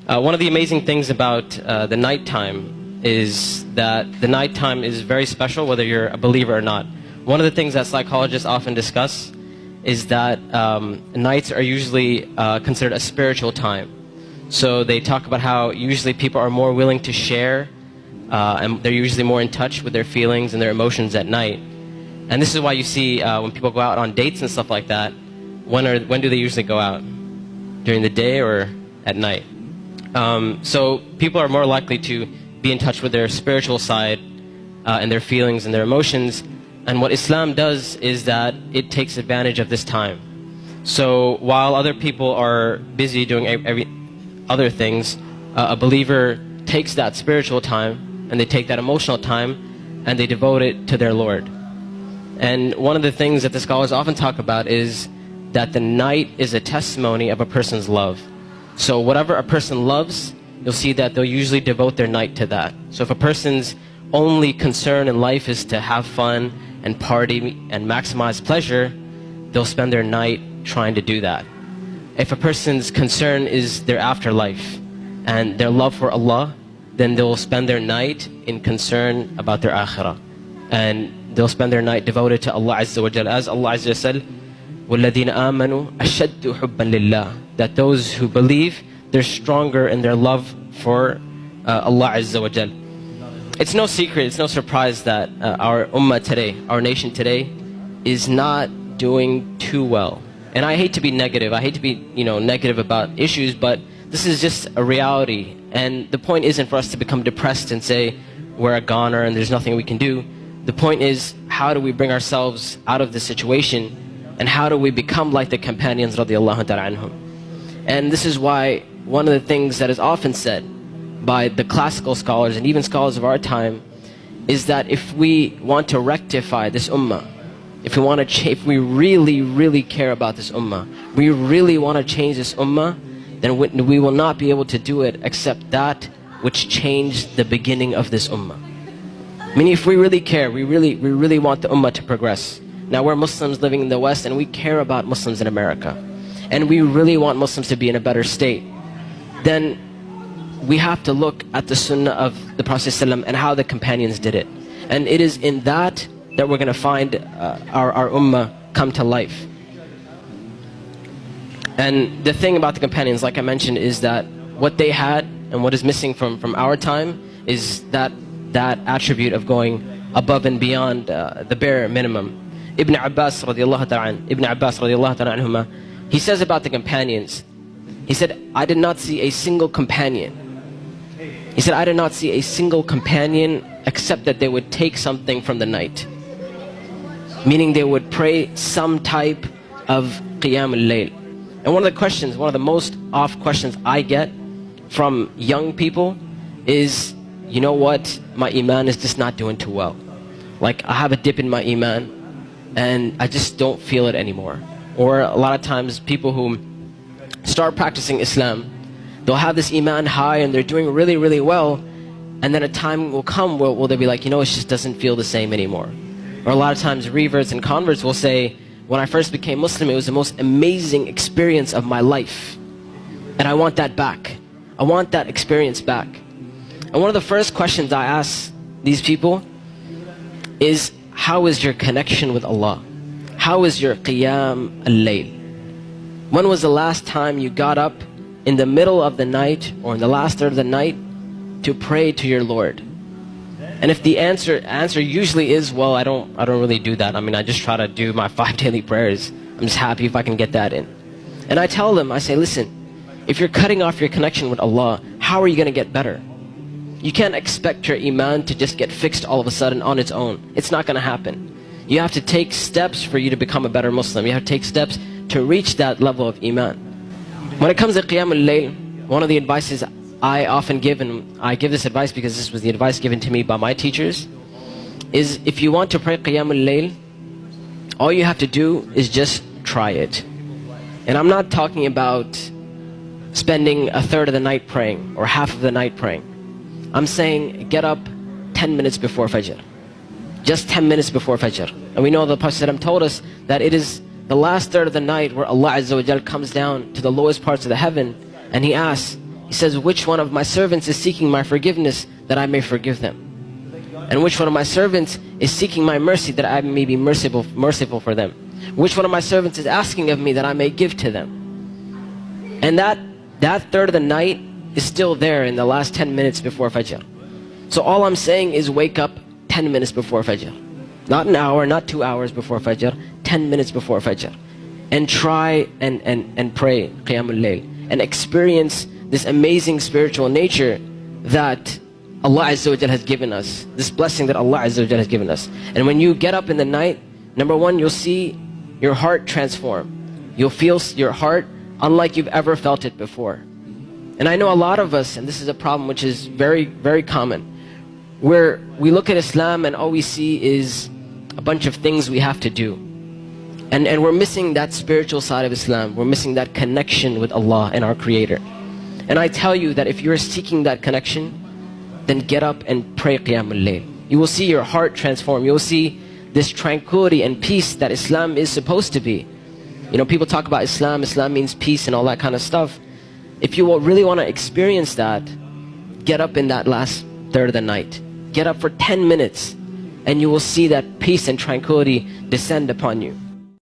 One of the amazing things about the nighttime is that the nighttime is very special whether you're a believer or not. One of the things that psychologists often discuss is that nights are usually considered a spiritual time. So they talk about how usually people are more willing to share and they're usually more in touch with their feelings and their emotions at night. And this is why you see when people go out on dates and stuff like that, when do they usually go out? During the day or at night? So people are more likely to be in touch with their spiritual side and their feelings and their emotions. And what Islam does is that it takes advantage of this time. So while other people are busy doing other things, a believer takes that spiritual time and they take that emotional time and they devote it to their Lord. And one of the things that the scholars often talk about is that the night is a testimony of a person's love. So whatever a person loves, you'll see that they'll usually devote their night to that. So if a person's only concern in life is to have fun and party and maximize pleasure, they'll spend their night trying to do that. If a person's concern is their afterlife and their love for Allah, then they'll spend their night in concern about their akhirah. And they'll spend their night devoted to Allah SWT. As Allah SWT said, وَالَّذِينَ آمَنُوا أَشَدُّ حُبًّا لِلَّهِ, that those who believe, they're stronger in their love for Allah SWT. It's no secret, it's no surprise that our ummah today, our nation today, is not doing too well. And I hate to be negative, I hate to be negative about issues, but this is just a reality. And the point isn't for us to become depressed and say we're a goner and there's nothing we can do. The point is, how do we bring ourselves out of this situation, and how do we become like the companions radiallahu ta'ala anhum? And this is why one of the things that is often said by the classical scholars and even scholars of our time is that if we want to rectify this ummah, if we really, really care about this ummah, we really want to change this ummah, then we will not be able to do it except that which changed the beginning of this ummah. Meaning, if we really care, we really want the ummah to progress. Now we're Muslims living in the West and we care about Muslims in America, and we really want Muslims to be in a better state, then we have to look at the sunnah of the Prophet ﷺ and how the companions did it. And it is in that we're going to find our ummah come to life. And the thing about the companions, like I mentioned, is that what they had and what is missing from our time is that attribute of going above and beyond the bare minimum. Ibn Abbas radiallahu ta'ala anhuma, he says about the companions, he said, I did not see a single companion. He said, I did not see a single companion except that they would take something from the night. Meaning they would pray some type of qiyam al-layl. And one of the most oft questions I get from young people is, you know what, my iman is just not doing too well. Like, I have a dip in my iman and I just don't feel it anymore. Or a lot of times people who start practicing Islam, they'll have this iman high and they're doing really, really well, and then a time will come where they'll be like, it just doesn't feel the same anymore. Or a lot of times reverts and converts will say, when I first became Muslim, it was the most amazing experience of my life, and I want that back. I want that experience back. And one of the first questions I ask these people is, how is your connection with Allah? How is your qiyam al-layl? When was the last time you got up in the middle of the night or in the last third of the night to pray to your Lord? And if the answer usually is, well, I don't really do that. I just try to do my 5 daily prayers. I'm just happy if I can get that in. And I tell them, I say, listen, if you're cutting off your connection with Allah, how are you going to get better? You can't expect your iman to just get fixed all of a sudden on its own. It's not going to happen. You have to take steps for you to become a better Muslim. You have to take steps to reach that level of iman. When it comes to qiyam al-layl, one of the advices I often give, and I give this advice because this was the advice given to me by my teachers, is if you want to pray qiyam al-layl, all you have to do is just try it. And I'm not talking about spending a third of the night praying or half of the night praying. I'm saying get up 10 minutes before Fajr. Just 10 minutes before Fajr. And we know the Prophet ﷺ told us that it is the last third of the night where Allah SWT comes down to the lowest parts of the heaven and He asks, He says, which one of my servants is seeking my forgiveness that I may forgive them? And which one of my servants is seeking my mercy that I may be merciful for them? Which one of my servants is asking of me that I may give to them? And that third of the night is still there in the last 10 minutes before Fajr. So all I'm saying is wake up 10 minutes before Fajr. Not an hour, not 2 hours before Fajr, 10 minutes before Fajr. And try and pray Qiyamul Layl. And experience this amazing spiritual nature that Allah SWT has given us. This blessing that Allah SWT has given us. And when you get up in the night, number one, you'll see your heart transform. You'll feel your heart unlike you've ever felt it before. And I know a lot of us, and this is a problem which is very, very common, where we look at Islam and all we see is a bunch of things we have to do. And we're missing that spiritual side of Islam. We're missing that connection with Allah and our Creator. And I tell you that if you're seeking that connection, then get up and pray Qiyamul Layl. You will see your heart transform. You will see this tranquility and peace that Islam is supposed to be. You know, people talk about Islam means peace and all that kind of stuff. If you really want to experience that, get up in that last third of the night. Get up for 10 minutes and you will see that peace and tranquility descend upon you.